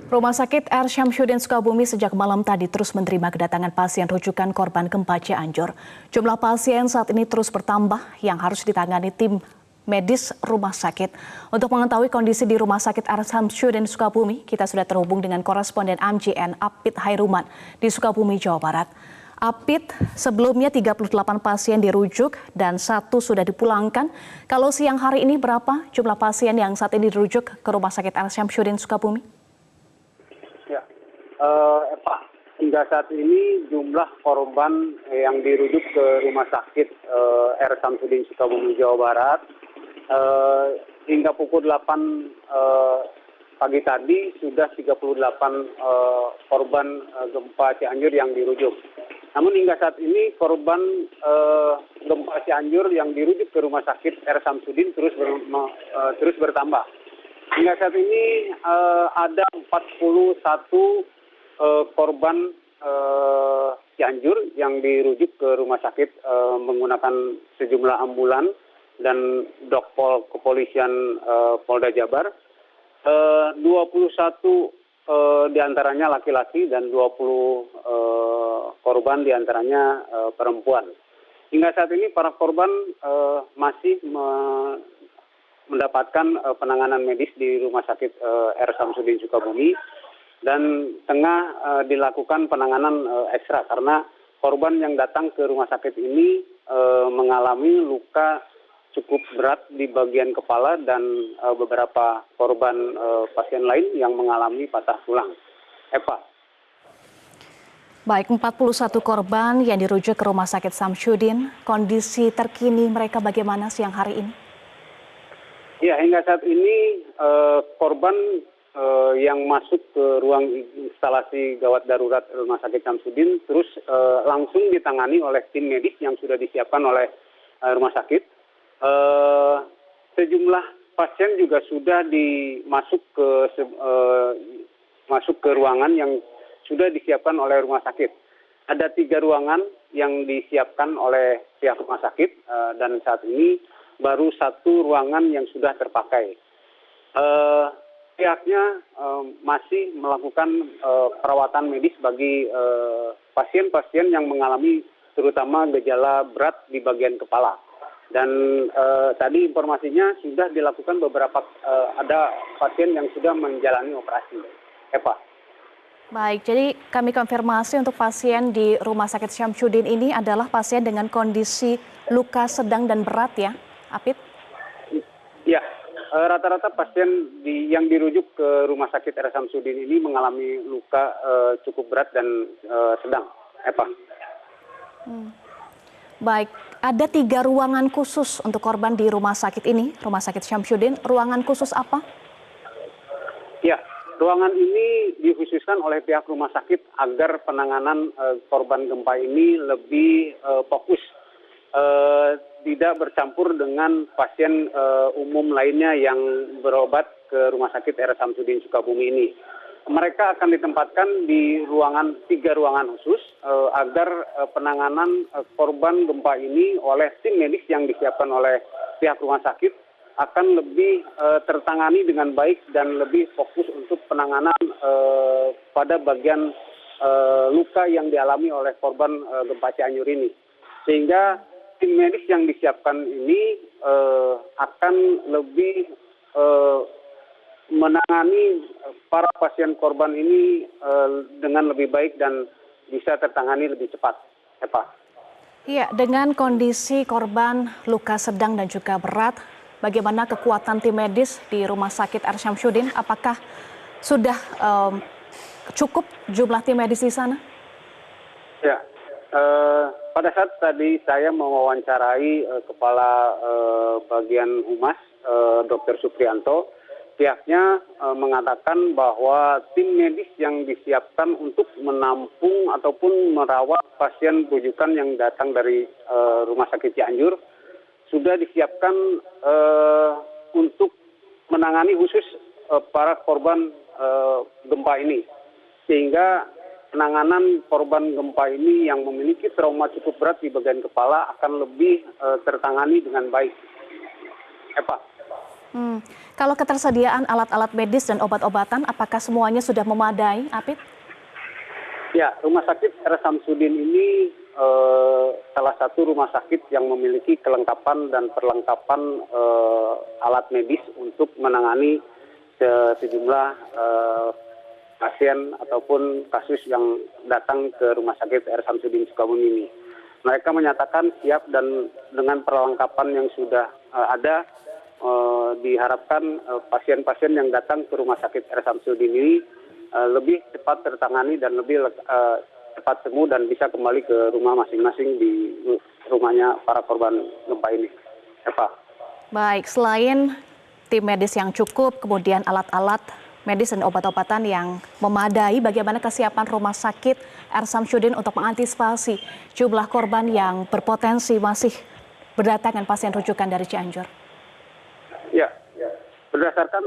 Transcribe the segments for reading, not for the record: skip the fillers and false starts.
Rumah Sakit R. Syamsuddin Sukabumi sejak malam tadi terus menerima kedatangan pasien rujukan korban gempa Cianjur. Jumlah pasien saat ini terus bertambah yang harus ditangani tim medis rumah sakit. Untuk mengetahui kondisi di Rumah Sakit R. Syamsuddin Sukabumi, kita sudah terhubung dengan koresponden AMJN Apit Hairuman di Sukabumi, Jawa Barat. Apit, sebelumnya 38 pasien dirujuk dan 1 sudah dipulangkan. Kalau siang hari ini berapa jumlah pasien yang saat ini dirujuk ke Rumah Sakit R. Syamsuddin Sukabumi? Eva, hingga saat ini jumlah korban yang dirujuk ke Rumah Sakit R. Syamsuddin Sukabumi, Jawa Barat hingga pukul 8 pagi tadi sudah 38 korban gempa Cianjur yang dirujuk. Namun hingga saat ini korban gempa Cianjur yang dirujuk ke Rumah Sakit R. Syamsuddin terus bertambah. Hingga saat ini ada 41 korban Cianjur yang dirujuk ke rumah sakit menggunakan sejumlah ambulan dan dokpol kepolisian Polda Jabar. 21 diantaranya laki-laki dan 20 korban diantaranya perempuan. Hingga saat ini para korban masih mendapatkan penanganan medis di Rumah Sakit R. Syamsuddin Sukabumi dan tengah dilakukan penanganan ekstra karena korban yang datang ke rumah sakit ini mengalami luka cukup berat di bagian kepala dan beberapa korban pasien lain yang mengalami patah tulang. Eva. Baik, 41 korban yang dirujuk ke Rumah Sakit Syamsuddin, kondisi terkini mereka bagaimana siang hari ini? Ya, hingga saat ini korban yang masuk ke ruang instalasi gawat darurat Rumah Sakit Syamsuddin terus langsung ditangani oleh tim medis yang sudah disiapkan oleh rumah sakit. Sejumlah pasien juga sudah masuk ke ruangan yang sudah disiapkan oleh rumah sakit. Ada 3 ruangan yang disiapkan oleh pihak rumah sakit dan saat ini baru 1 ruangan yang sudah terpakai. Pihaknya masih melakukan perawatan medis bagi pasien-pasien yang mengalami terutama gejala berat di bagian kepala. Dan tadi informasinya sudah dilakukan ada pasien yang sudah menjalani operasi. Eva. Baik, jadi kami konfirmasi untuk pasien di Rumah Sakit Syamsuddin ini adalah pasien dengan kondisi luka sedang dan berat ya, Apit? Ya. Rata-rata pasien yang dirujuk ke Rumah Sakit R. Syamsuddin ini mengalami luka cukup berat dan sedang. Eva. Baik, ada 3 ruangan khusus untuk korban di rumah sakit ini, Rumah Sakit Syamsuddin. Ruangan khusus apa? Ya, ruangan ini dikhususkan oleh pihak rumah sakit agar penanganan korban gempa ini lebih fokus. Tidak bercampur dengan pasien umum lainnya yang berobat ke Rumah Sakit R. Syamsuddin Sukabumi ini. Mereka akan ditempatkan di 3 ruangan khusus agar penanganan korban gempa ini oleh tim medis yang disiapkan oleh pihak rumah sakit akan lebih tertangani dengan baik dan lebih fokus untuk penanganan pada bagian luka yang dialami oleh korban gempa Cianjur ini. Sehingga tim medis yang disiapkan ini akan lebih menangani para pasien korban ini dengan lebih baik dan bisa tertangani lebih cepat. Eva. Iya, dengan kondisi korban luka sedang dan juga berat, bagaimana kekuatan tim medis di Rumah Sakit R. Syamsuddin? Apakah sudah cukup jumlah tim medis di sana? Ya. Pada saat tadi saya mewawancarai Kepala Bagian Humas, Dr. Suprianto, pihaknya mengatakan bahwa tim medis yang disiapkan untuk menampung ataupun merawat pasien rujukan yang datang dari Rumah Sakit Cianjur sudah disiapkan untuk menangani khusus para korban gempa ini. Sehingga penanganan korban gempa ini yang memiliki trauma cukup berat di bagian kepala akan lebih tertangani dengan baik. Eva. Hmm. Kalau ketersediaan alat-alat medis dan obat-obatan, apakah semuanya sudah memadai, Apit? Ya, Rumah Sakit R. Samsudin ini salah satu rumah sakit yang memiliki kelengkapan dan perlengkapan alat medis untuk menangani sejumlah pasien ataupun kasus yang datang ke Rumah Sakit R. Samsudin Sukabumi ini. Mereka menyatakan siap dan dengan perlengkapan yang sudah ada, diharapkan pasien-pasien yang datang ke Rumah Sakit R. Samsudin ini lebih cepat tertangani dan lebih cepat sembuh dan bisa kembali ke rumah masing-masing di rumahnya para korban gempa ini. Eva. Baik, selain tim medis yang cukup, kemudian alat-alat medis dan obat-obatan yang memadai, bagaimana kesiapan Rumah Sakit R. Samsudin untuk mengantisipasi jumlah korban yang berpotensi masih berdatangan pasien rujukan dari Cianjur? Ya, berdasarkan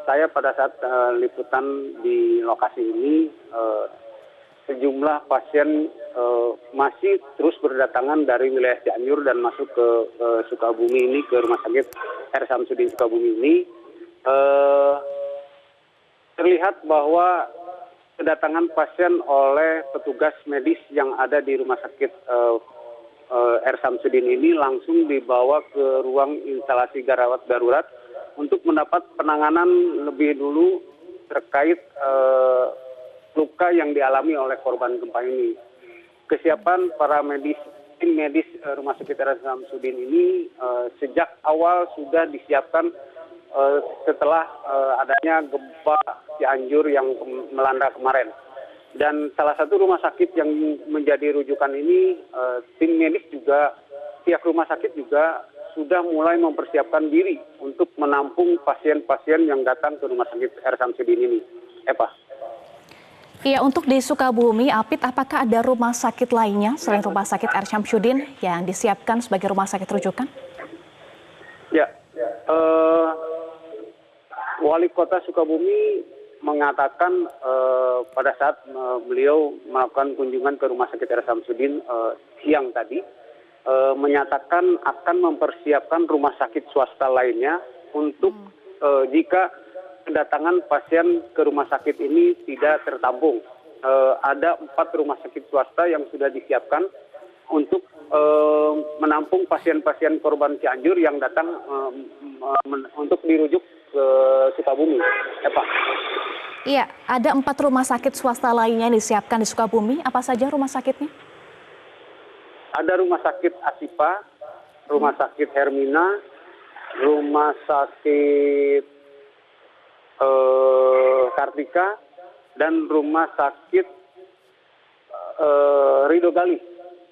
saya pada saat liputan di lokasi ini, sejumlah pasien masih terus berdatangan dari wilayah Cianjur dan masuk ke Sukabumi ini, ke Rumah Sakit R. Samsudin Sukabumi ini. Terlihat bahwa kedatangan pasien oleh petugas medis yang ada di Rumah Sakit R. Samsudin ini langsung dibawa ke ruang instalasi gawat darurat untuk mendapat penanganan lebih dulu terkait luka yang dialami oleh korban gempa ini. Kesiapan para tim medis Rumah Sakit R. Samsudin ini sejak awal sudah disiapkan setelah adanya gempa Cianjur yang melanda kemarin. Dan salah satu rumah sakit yang menjadi rujukan ini, tim medis juga, pihak rumah sakit juga sudah mulai mempersiapkan diri untuk menampung pasien-pasien yang datang ke Rumah Sakit R. Samsudin ini. Eva. Iya, untuk di Sukabumi, Apit, apakah ada rumah sakit lainnya selain Rumah Sakit R. Samsudin yang disiapkan sebagai rumah sakit rujukan? Ya, Wali Kota Sukabumi mengatakan pada saat beliau melakukan kunjungan ke Rumah Sakit R. Samsudin siang tadi, menyatakan akan mempersiapkan rumah sakit swasta lainnya untuk jika kedatangan pasien ke rumah sakit ini tidak tertampung. Ada 4 rumah sakit swasta yang sudah disiapkan untuk menampung pasien-pasien korban Cianjur yang datang untuk dirujuk ke Sukabumi. Eva. Iya, ada 4 rumah sakit swasta lainnya yang disiapkan di Sukabumi. Apa saja rumah sakitnya? Ada Rumah Sakit Asipa, Rumah Sakit Hermina, Rumah Sakit Kartika, dan Rumah Sakit Ridho Gali.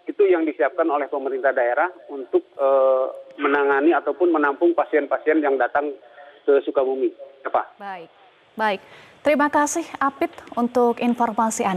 Itu yang disiapkan oleh pemerintah daerah untuk menangani ataupun menampung pasien-pasien yang datang ke Sukabumi. Eva. Baik. Terima kasih, Apit, untuk informasi Anda.